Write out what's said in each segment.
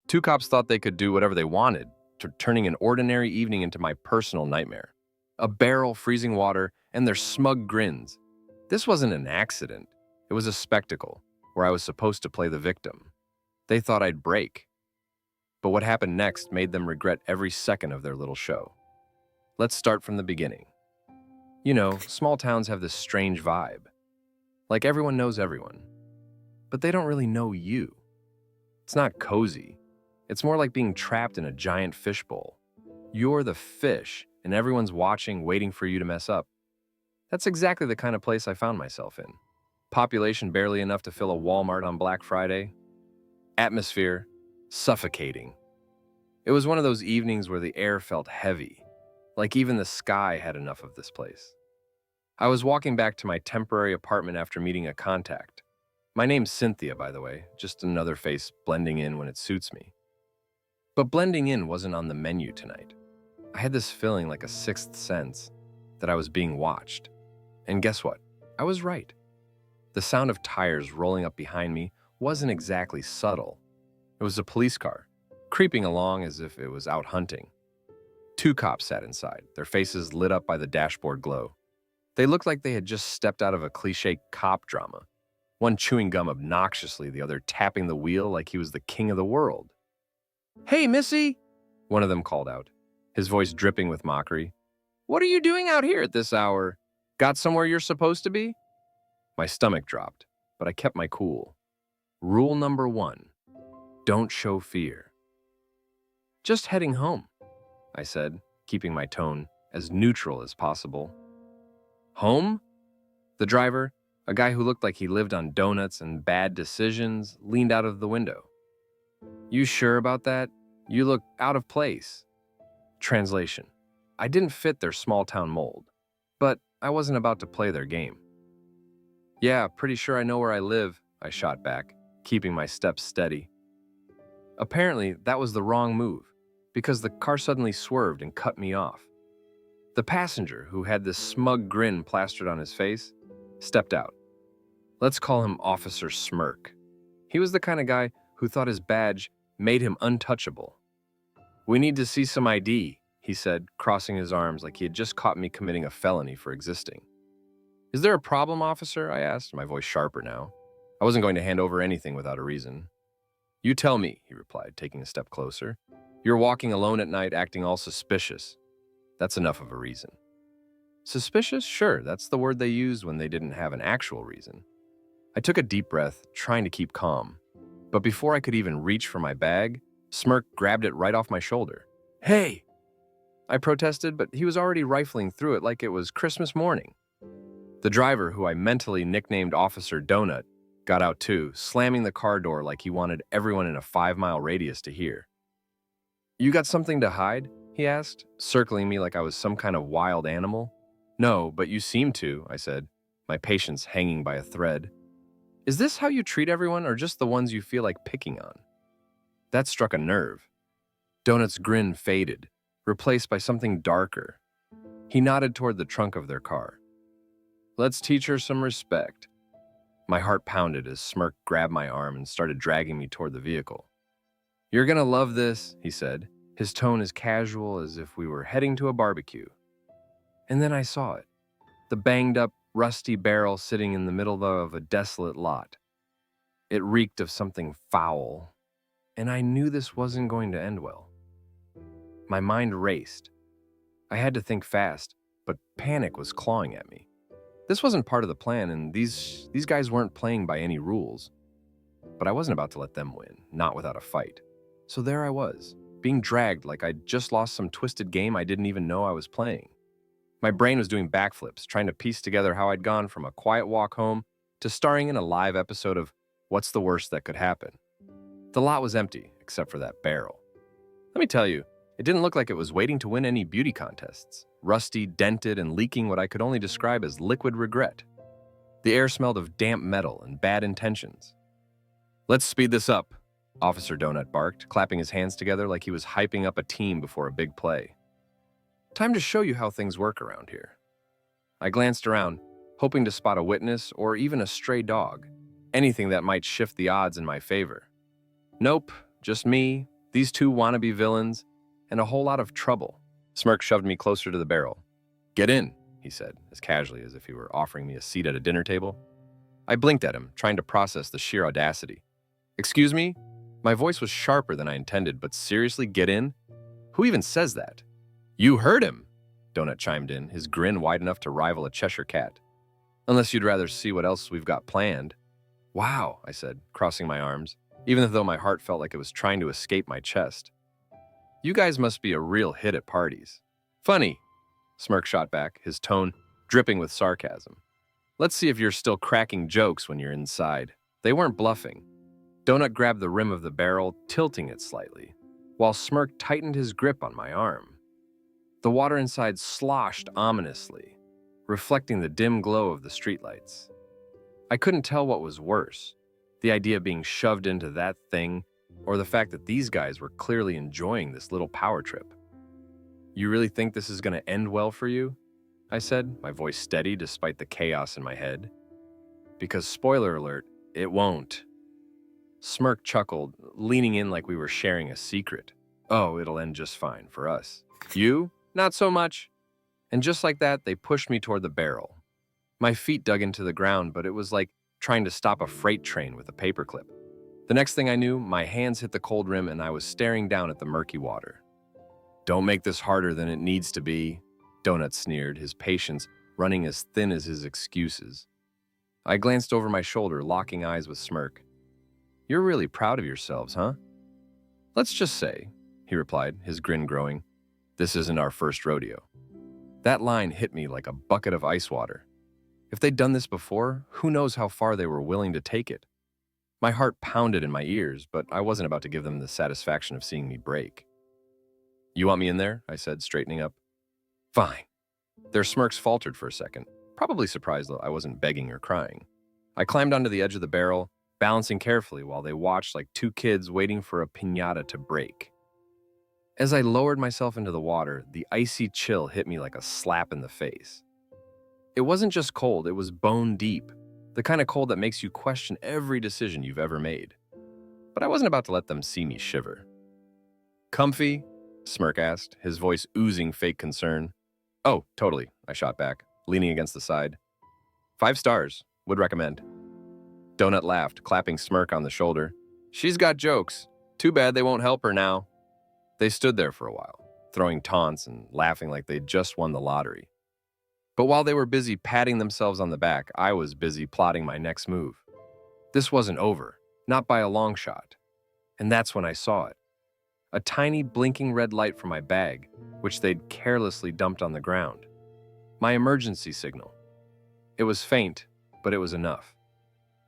Two cops thought they could do whatever they wanted, turning an ordinary evening into my personal nightmare. A barrel, freezing water, and their smug grins. This wasn't an accident. It was a spectacle, where I was supposed to play the victim. They thought I'd break. But what happened next made them regret every second of their little show. Let's start from the beginning. You know, small towns have this strange vibe. Like everyone knows everyone. But they don't really know you. It's not cozy. It's more like being trapped in a giant fishbowl. You're the fish, and everyone's watching, waiting for you to mess up. That's exactly the kind of place I found myself in. Population barely enough to fill a Walmart on Black Friday. Atmosphere, suffocating. It was one of those evenings where the air felt heavy, like even the sky had enough of this place. I was walking back to my temporary apartment after meeting a contact. My name's Cynthia, by the way, just another face blending in when it suits me. But blending in wasn't on the menu tonight. I had this feeling like a sixth sense that I was being watched. And guess what? I was right. The sound of tires rolling up behind me wasn't exactly subtle. It was a police car, creeping along as if it was out hunting. Two cops sat inside, their faces lit up by the dashboard glow. They looked like they had just stepped out of a cliché cop drama, one chewing gum obnoxiously, the other tapping the wheel like he was the king of the world. "Hey, Missy," one of them called out, his voice dripping with mockery. "What are you doing out here at this hour? Got somewhere you're supposed to be?" My stomach dropped, but I kept my cool. Rule number 1, don't show fear. "Just heading home," I said, keeping my tone as neutral as possible. "Home?" The driver, a guy who looked like he lived on donuts and bad decisions, leaned out of the window. "You sure about that? You look out of place." Translation: I didn't fit their small-town mold, but I wasn't about to play their game. "Yeah, pretty sure I know where I live," I shot back, keeping my steps steady. Apparently, that was the wrong move, because the car suddenly swerved and cut me off. The passenger, who had this smug grin plastered on his face, stepped out. Let's call him Officer Smirk. He was the kind of guy who thought his badge made him untouchable. "We need to see some ID," he said, crossing his arms like he had just caught me committing a felony for existing. "Is there a problem, officer?" I asked, my voice sharper now. I wasn't going to hand over anything without a reason. "You tell me," he replied, taking a step closer. "You're walking alone at night, acting all suspicious. That's enough of a reason." Suspicious? Sure, that's the word they used when they didn't have an actual reason. I took a deep breath, trying to keep calm. But before I could even reach for my bag, Smirk grabbed it right off my shoulder. "Hey!" I protested, but he was already rifling through it like it was Christmas morning. The driver, who I mentally nicknamed Officer Donut, got out too, slamming the car door like he wanted everyone in a 5-mile radius to hear. "You got something to hide?" he asked, circling me like I was some kind of wild animal. "No, but you seem to," I said, my patience hanging by a thread. "Is this how you treat everyone, or just the ones you feel like picking on?" That struck a nerve. Donut's grin faded, replaced by something darker. He nodded toward the trunk of their car. "Let's teach her some respect." My heart pounded as Smirk grabbed my arm and started dragging me toward the vehicle. "You're gonna love this," he said, his tone as casual as if we were heading to a barbecue. And then I saw it. The banged-up, rusty barrel sitting in the middle of a desolate lot. It reeked of something foul, and I knew this wasn't going to end well. My mind raced. I had to think fast, but panic was clawing at me. This wasn't part of the plan, and these guys weren't playing by any rules. But I wasn't about to let them win, not without a fight. So there I was, being dragged like I'd just lost some twisted game I didn't even know I was playing. My brain was doing backflips, trying to piece together how I'd gone from a quiet walk home to starring in a live episode of What's the Worst That Could Happen. The lot was empty, except for that barrel. Let me tell you, it didn't look like it was waiting to win any beauty contests, rusty, dented, and leaking what I could only describe as liquid regret. The air smelled of damp metal and bad intentions. "Let's speed this up," Officer Donut barked, clapping his hands together like he was hyping up a team before a big play. "Time to show you how things work around here." I glanced around, hoping to spot a witness or even a stray dog, anything that might shift the odds in my favor. Nope, just me, These two wannabe villains, and a whole lot of trouble. Smirk shoved me closer to the barrel. "Get in," he said, as casually as if he were offering me a seat at a dinner table. I blinked at him, trying to process the sheer audacity. "Excuse me?" My voice was sharper than I intended, but seriously, get in? Who even says that? "You heard him," Donut chimed in, his grin wide enough to rival a Cheshire cat. "Unless you'd rather see what else we've got planned." "Wow," I said, crossing my arms, even though my heart felt like it was trying to escape my chest. "You guys must be a real hit at parties." "Funny," Smirk shot back, his tone dripping with sarcasm. "Let's see if you're still cracking jokes when you're inside." They weren't bluffing. Donut grabbed the rim of the barrel, tilting it slightly, while Smirk tightened his grip on my arm. The water inside sloshed ominously, reflecting the dim glow of the streetlights. I couldn't tell what was worse, the idea of being shoved into that thing, or the fact that these guys were clearly enjoying this little power trip. "You really think this is going to end well for you?" I said, my voice steady despite the chaos in my head. "Because spoiler alert, it won't." Smirk chuckled, leaning in like we were sharing a secret. "Oh, it'll end just fine for us. You? Not so much." And just like that, they pushed me toward the barrel. My feet dug into the ground, but it was like trying to stop a freight train with a paperclip. The next thing I knew, my hands hit the cold rim and I was staring down at the murky water. "Don't make this harder than it needs to be," Donut sneered, his patience running as thin as his excuses. I glanced over my shoulder, locking eyes with Smirk. "You're really proud of yourselves, huh?" "Let's just say," he replied, his grin growing, "this isn't our first rodeo." That line hit me like a bucket of ice water. If they'd done this before, who knows how far they were willing to take it. My heart pounded in my ears, but I wasn't about to give them the satisfaction of seeing me break. "You want me in there?" I said, straightening up. "Fine." Their smirks faltered for a second, probably surprised that I wasn't begging or crying. I climbed onto the edge of the barrel, balancing carefully while they watched like two kids waiting for a piñata to break. As I lowered myself into the water, the icy chill hit me like a slap in the face. It wasn't just cold, it was bone deep, the kind of cold that makes you question every decision you've ever made. But I wasn't about to let them see me shiver. "Comfy?" Smirk asked, his voice oozing fake concern. "Oh, totally," I shot back, leaning against the side. 5 stars. Would recommend." Donut laughed, clapping Smirk on the shoulder. "She's got jokes. Too bad they won't help her now." They stood there for a while, throwing taunts and laughing like they'd just won the lottery. But while they were busy patting themselves on the back, I was busy plotting my next move. This wasn't over, not by a long shot. And that's when I saw it. A tiny blinking red light from my bag, which they'd carelessly dumped on the ground. My emergency signal. It was faint, but it was enough.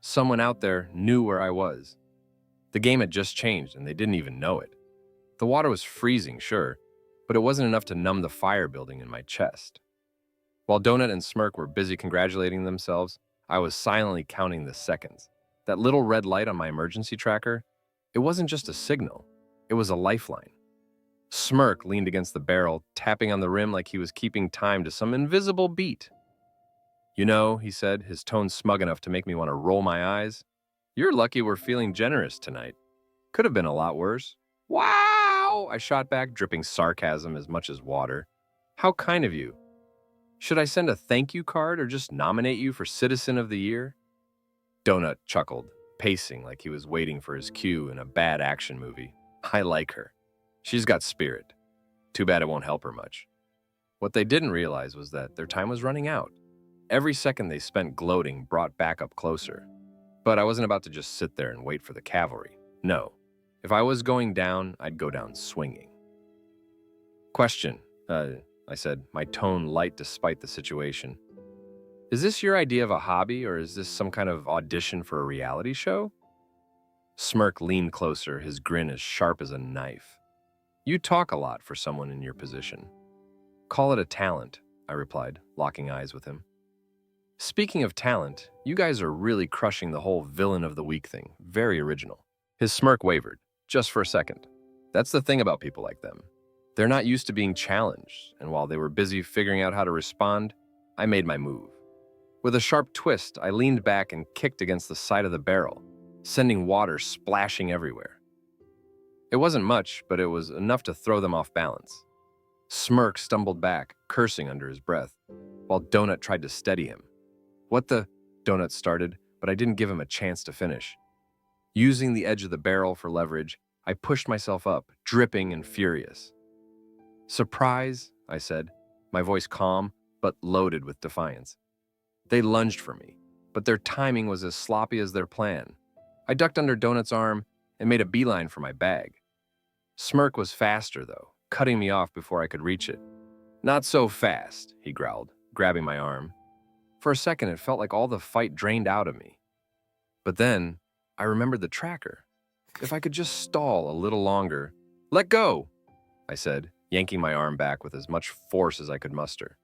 Someone out there knew where I was. The game had just changed and they didn't even know it. The water was freezing, sure, but it wasn't enough to numb the fire building in my chest. While Donut and Smirk were busy congratulating themselves, I was silently counting the seconds. That little red light on my emergency tracker, it wasn't just a signal, it was a lifeline. Smirk leaned against the barrel, tapping on the rim like he was keeping time to some invisible beat. "You know," he said, his tone smug enough to make me want to roll my eyes, "you're lucky we're feeling generous tonight. Could have been a lot worse." "Wow!" I shot back, dripping sarcasm as much as water. "How kind of you. Should I send a thank you card or just nominate you for Citizen of the Year?" Donut chuckled, pacing like he was waiting for his cue in a bad action movie. "I like her. She's got spirit. Too bad it won't help her much." What they didn't realize was that their time was running out. Every second they spent gloating brought backup closer. But I wasn't about to just sit there and wait for the cavalry. No. If I was going down, I'd go down swinging. "Question," I said, my tone light despite the situation. "Is this your idea of a hobby, or is this some kind of audition for a reality show?" Smirk leaned closer, his grin as sharp as a knife. "You talk a lot for someone in your position." "Call it a talent," I replied, locking eyes with him. "Speaking of talent, you guys are really crushing the whole villain of the week thing. Very original." His smirk wavered, just for a second. That's the thing about people like them. They're not used to being challenged, and while they were busy figuring out how to respond, I made my move. With a sharp twist, I leaned back and kicked against the side of the barrel, sending water splashing everywhere. It wasn't much, but it was enough to throw them off balance. Smirk stumbled back, cursing under his breath, while Donut tried to steady him. "What the?" Donut started, but I didn't give him a chance to finish. Using the edge of the barrel for leverage, I pushed myself up, dripping and furious. "Surprise," I said, my voice calm but loaded with defiance. They lunged for me, but their timing was as sloppy as their plan. I ducked under Donut's arm and made a beeline for my bag. Smirk was faster, though, cutting me off before I could reach it. "Not so fast," he growled, grabbing my arm. For a second, it felt like all the fight drained out of me. But then, I remembered the tracker. If I could just stall a little longer. "Let go," I said, yanking my arm back with as much force as I could muster.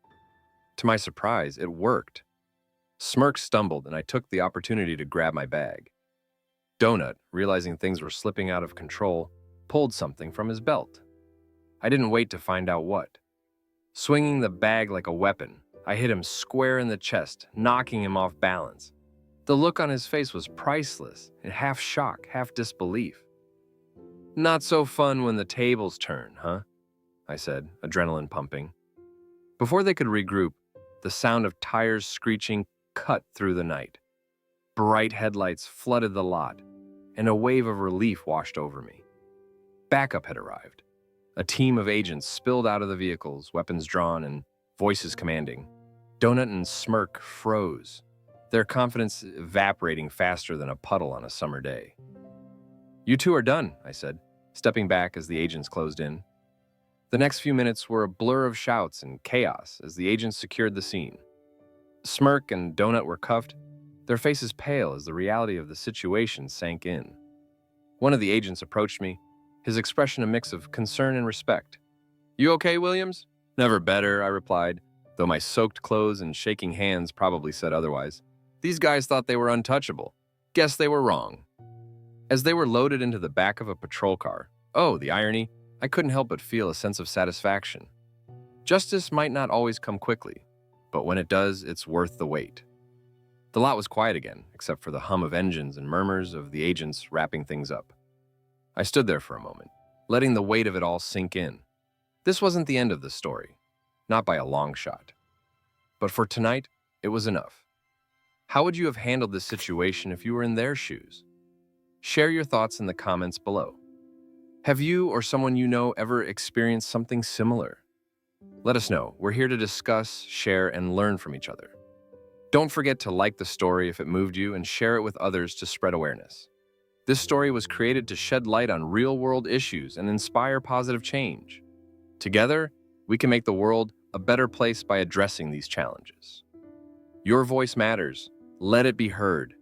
To my surprise, it worked. Smirk stumbled, and I took the opportunity to grab my bag. Donut, realizing things were slipping out of control, pulled something from his belt. I didn't wait to find out what. Swinging the bag like a weapon, I hit him square in the chest, knocking him off balance. The look on his face was priceless, and half shock, half disbelief. "Not so fun when the tables turn, huh?" I said, adrenaline pumping. Before they could regroup, the sound of tires screeching cut through the night. Bright headlights flooded the lot, and a wave of relief washed over me. Backup had arrived. A team of agents spilled out of the vehicles, weapons drawn and voices commanding. Donut and Smirk froze, their confidence evaporating faster than a puddle on a summer day. "You two are done," I said, stepping back as the agents closed in. The next few minutes were a blur of shouts and chaos as the agents secured the scene. Smirk and Donut were cuffed, their faces pale as the reality of the situation sank in. One of the agents approached me, his expression a mix of concern and respect. "You okay, Williams?" "Never better," I replied, though my soaked clothes and shaking hands probably said otherwise. "These guys thought they were untouchable. Guess they were wrong." As they were loaded into the back of a patrol car, oh, the irony, I couldn't help but feel a sense of satisfaction. Justice might not always come quickly, but when it does, it's worth the wait. The lot was quiet again, except for the hum of engines and murmurs of the agents wrapping things up. I stood there for a moment, letting the weight of it all sink in. This wasn't the end of the story, not by a long shot. But for tonight, it was enough. How would you have handled this situation if you were in their shoes? Share your thoughts in the comments below. Have you or someone you know ever experienced something similar? Let us know. We're here to discuss, share, and learn from each other. Don't forget to like the story if it moved you and share it with others to spread awareness. This story was created to shed light on real-world issues and inspire positive change. Together, we can make the world a better place by addressing these challenges. Your voice matters. Let it be heard.